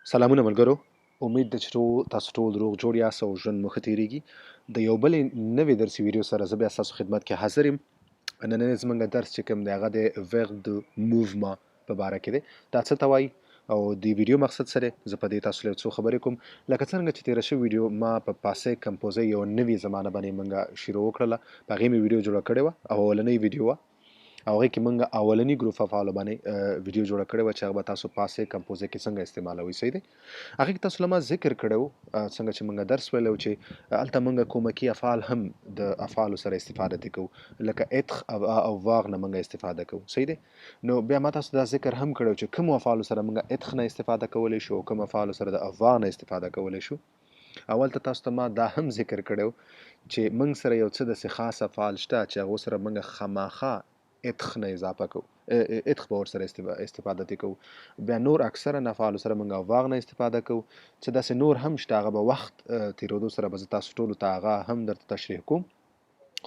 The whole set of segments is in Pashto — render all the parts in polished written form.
سلامونه ملګرو، امید ده چې تاسو ټول روغ جوړ یاست او ژوند مو ښه تیریږي. د یو بلې نوې درسي ویډیو سره زه بیا ستاسو خدمت کې حاضر یم. نننی زموږ درس چې کوم دی هغه د verb د مووما په باره کې دی. دا څه ته وایي او د ویډیو مقصد سره زه په دې تاسو له څو خبرې کوم. لکه څنګه چې تېره شوې ویډیو ما په پاسې کمپوزه یو نوې زمانه باندې موږ شروع وکړله، په هغې مې ویډیو جوړه کړې وه او اولنۍ ویډیو وه. هغه کې موږ اولنی ګروپ افعال باندې ویډیو جوړه کړې و چې هغه به تاسو پاسې کمپوزه کې څنګه استعمالوي. صحیح دی. هغه کې تاسو لمه ذکر کړو څنګه چې موږ درس ویلو چې الته موږ کومکی افعال هم د افعال سره استفاده کوو، لکه اتخ او واغ نه موږ استفاده کوو. صحیح دی. نو بیا ما تاسو دا ذکر هم کړو چې کوم افعال سره موږ اتخ نه استفاده کولای شو او کوم افعال سره د واغ نه استفاده کولای شو. اول ته تاسو ته ما دا هم ذکر کړو چې موږ سره یو څه د خاص افعال شته چې هغه سره موږ خامخا اتخ نه اضافه کوو، اتخ به ورسره استفاده کوو. بیا نور اکثره افعال سره موږ واغ نه استفاده کوو چې داسې نور هم شته، هغه به وخت تیرېدو سره به زه تاسو ټولو ته هغه هم درته تشریح کوم.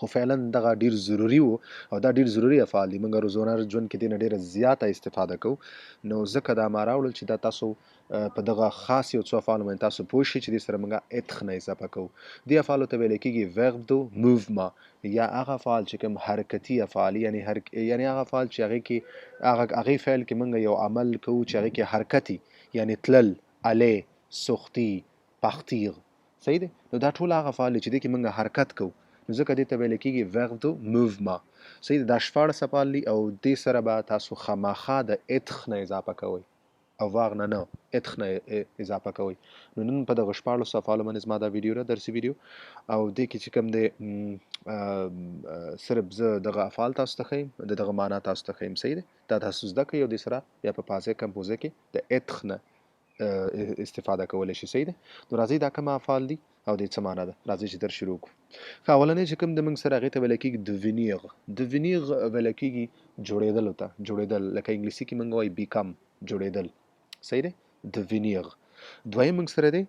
خو فعلا دغه ډیر ضروری وو او دا ډیر ضروری افعال دي. موږ روزانه ژوند کې دینه ډیره زیاته استفاده کوو. نو ځکه دا ما راوړل چې دا تاسو په دغه خاص یو څو افعال باندې تاسو پوه شئ چې دې سره موږ اتخ نه اضافه کوو. دې افعالو ته ویل کېږي verb دو مووما، یا هغه افعال چې کوم حرکتي افعال یعنی هغه افعال چې هغې کې هغې فعل کې موږ یو عمل کوو چې هغې کې حرکتي یعنی تلل، الی، سختی، پختیغ. صحیح دی. نو دا ټول هغه افعال چې دې کې موږ حرکت کوو، نو ځکه دې ته ویل کېږي verb دو مووما. صحیح دی. دا 14 افعال دي او دې سره به تاسو خامخا د اتخ نه اضافه کوئ او واغ نه اتخ نه اضافه کوئ. نو نن په دغه 14 افعالو باندې زما دا ویډیو ده، درسي ویډیو، او دې کې چې کوم دی صرف زه دغه افعال تاسو ته ښیم، دغه معنا تاسو ته ښیم. صحیح دی. دا تاسو زده کړئ او دې سره بیا په پاسې کمپوزه کې د اتخ نه استفاده کولی شي. صحیح دی. نو راځئ دا کومه افعال دي او د څه معنا ده، راځئ چې درس شروع کړو. ښه، اولنی چې کوم د موږ سره هغې ته ویل کېږي devenir. devenir ویل کېږي جوړېدلو ته، جوړېدل، لکه انګلیسي کې موږ وایي become، جوړېدل. صحیح دی. devenir. دویم موږ سره دی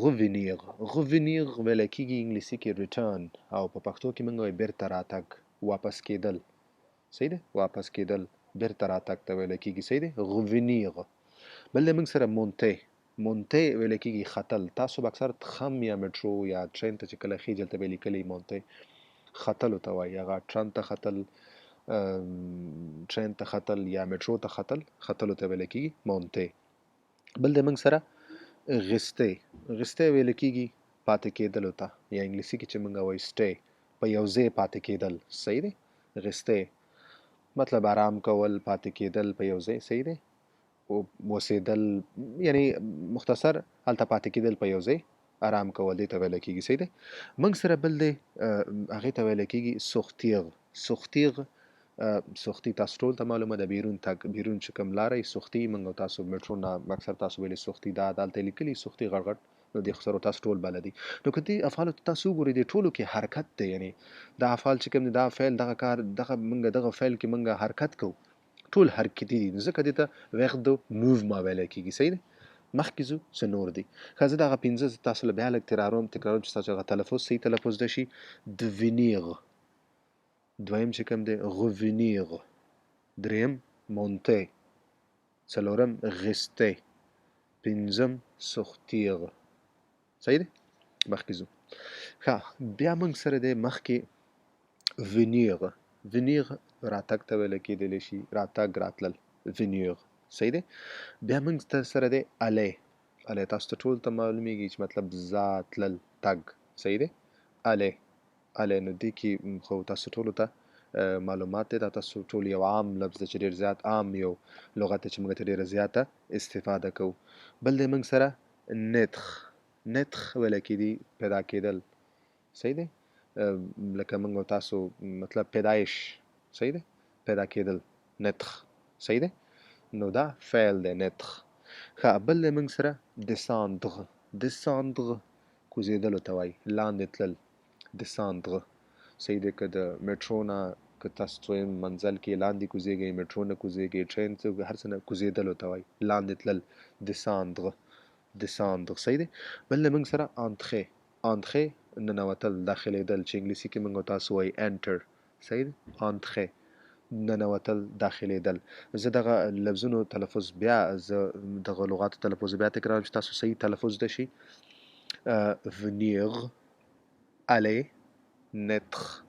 revenir. revenir ویل کېږي انګلیسي کې return او په پښتو کې موږ وایي بیرته راتګ، واپس کېدل. صحیح دی. واپس کېدل، بیرته راتګ ته ویل کېږي. صحیح دی. revenir. بل دی موږ سره مونټې. مونټې ویل کېږي ختل. تاسو به اکثر تخم یا میټرو یا ټرین ته چې کله خېږئ هلته به یې لیکلي مونټې، ختلو ته وایي. هغه ټرن ته ختل، ټرین ته ختل یا میټرو ته ختل، ختلو ته ویل کېږي مونټې. بل دی موږ سره غستې. غستې ویل کېږي پاتې کېدلو ته، یا انګلیسي کې چې موږ وایي سټې، په یو ځای پاتې کېدل. صحیح دی. غستې مطلب آرام کول، پاتې کېدل په یو ځای. صحیح دی. وسیدل یعنی مختصر هلته پاتې کېدل، په یو ځای آرام کول، دې ته ویل کېږي. صحیح دی. موږ سره بل دی هغې ته ویل کېږي سختیغ. سختیغ، سختي تاسو ټول ته معلومه ده، بیرون تګ، بیرون چې کوم لاره یې سختي. موږ تاسو میټرو نه اکثر تاسو ویلې سختي، دا دلته لیکلي سختي غټ غټ، نو دې خو سره تاسو ټول بلدي. نو که دې افعالو ته تاسو وګورئ دې ټولو کې حرکت دی، یعنی دا افعال چې کوم دی، دا فعل، دغه کار، دغه موږ دغه فعل کې موږ حرکت کوو، ټول حرکتي دي. ځکه دې ته verb دو مووما ویلی کېږي. صحیح دی. مخکې ځو څه نور دي. ښه، زه دغه 15 تاسو له بیا لږ تکراروم چې تاسو هغه تلفظ صحیح تلفظ ده شي. devenir. دویم چې کوم دی revenir. دریم مونټې. څلورم غستې. پنځم سختیغ. صحیح دی. مخکې ځو. ښه، بیا موږ سره دی مخکې venir. venir راتګ ته ویل کېدلی شي، راتګ، راتلل، venir. صحیح دی. بیا موږ سره دی الی. الی تاسو ته ټول ته معلومیږي چې مطلب ځه، تلل، تګ. صحیح دی. الی. الی نو دې کې خو تاسو ټولو ته معلومات دی، دا تاسو ټول یو عام لفظ دی چې ډېر زیات عام یو لغت دی چې موږ ته ډېره زیاته استفاده کوو. بل دی موږ سره نتخ. نتخ ویل کېدي پیدا کېدل. صحیح دی. لکه موږ او تاسو مطلب پیدایش. صحیح دی. پیدا کېدل، نتخ. صحیح دی. نو دا فعل دی نتخ. ښه، بل دی موږ سره descendre. descendre کوزېدلو ته وایي، لاندې تلل، descendre. صحیح دی. که د میټرو نه که تاسو دویم منزل کې لاندې کوزېږئ، میټرو نه کوزېږئ، ټرین څه هر څه نه کوزېدلو ته وایي، لاندې تلل، descendre. descendre. صحیح دی. بل دی موږ سره entrer. entrer ننوتل، داخلېدل، چې انګلیسي کې موږ تاسو وایي enter. صحیح دی. entrer. ننوتل داخلېدل. زه دغه لفظونو تلفظ بیا دغه لغاتو تلفظ بیا تکراروم چې تاسو صحیح تلفظ ده شي. venir, aller, naître,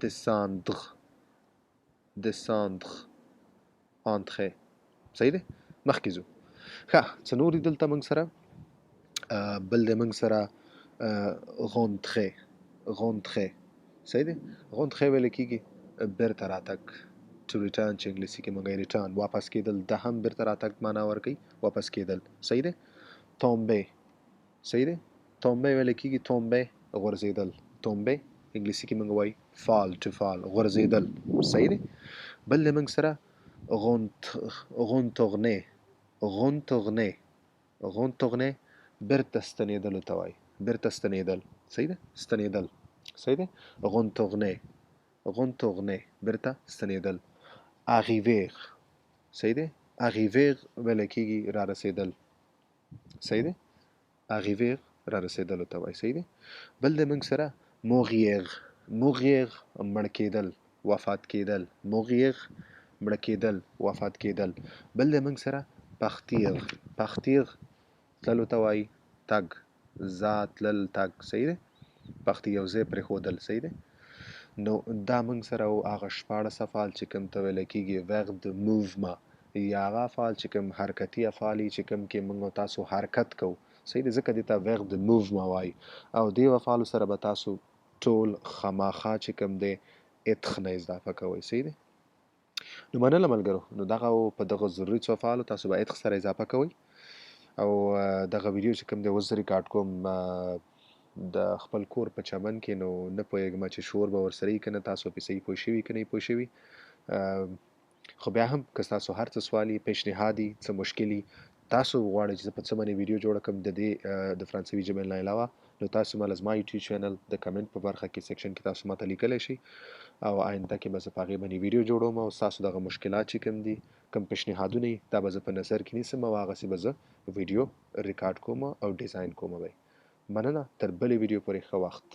descendre, descendre, entrer. صحیح ده؟ مخکې ځو. ښه څه نور دي دلته موږ سره؟ بل د موږ سره rentrer, rentrer. صحیح ده؟ rentrer ویل کېږي بیرته راتګ. to return چې انګلیسي کې موږ return واپس کېدل، د هم بیرته راتګ معنا ورکوي، واپس کېدل. صحیح ده؟ tomber. صحیح ده؟ tomber ویل کېږي tomber غورځېدل. tomber انګلیسي کې موږ وایي fall to fall غورځېدل. صحیح ده؟ بل د موږ سره retourner, retourner, retourner بیرته ستنېدلو ته وایي. بیرته ستنېدل. صحیح ده؟ ستنېدل. صحیح ده؟ retourner, retourner بیرته ستنېدل. arriver. صحیح ده؟ arriver ویل کېږي را رسېدل. صحیح ده؟ arriver را رسېدلو ته وایي. صحیح ده؟ بل د موږ سره mourir, mourir مړ کېدل، وفات کېدل. mourir مړه کېدل، وفات کېدل. بل د موږ سره partir, partir تللو ته وایي، تګ، ځه تلل تګ. صحیح ده؟ partir یو ځای پرېښودل. صحیح ده؟ نو دا موږ سره هغه 14 افعال چې کوم ته ویل کېږي verb de mouvement، یا هغه افعال چې کوم حرکتي افعال چې کوم کې موږ تاسو حرکت کوو. صحیح ده؟ ځکه دې ته verb de mouvement وایي. او دې افعالو سره به تاسو ټول خامخا چې کوم دی اتخ نه اضافه کوئ. صحیح ده؟ نو مننه ملګرو، نو دغه په دغه ضروري څو افعالو تاسو به اتخ سره اضافه کوئ. او دغه ویډیو چې کوم دی اوس زه ریکارډ کوم د خپل کور په چمن کې، نو نه پوهېږم چې شور به ورسره وي که نه، تاسو پې صحیح پوه شوي که نه پوه شوي. خو بیا هم که تاسو هر څه سوال وي، پیشنهاد وي، څه مشکل وي، تاسو غواړئ چې زه په څه باندې ویډیو جوړه کړم د دې د فرانسوي ژبې نه علاوه، نو تاسو ما زما یوټیوب چینل د کمنټ په برخه کې سیکشن کې تاسو ماته لیکلی شئ، او آینده کې به زه په هغې باندې ویډیو جوړوم، او ستاسو دغه مشکلات چې کوم دي، کوم پیشنهادونه یي، دا به زه په نظر کې نیسم، او هغسې به زه ویډیو ریکارډ کوم او ډیزاین کوم. مننه، تر بلې ویډیو پورې ښه وخت.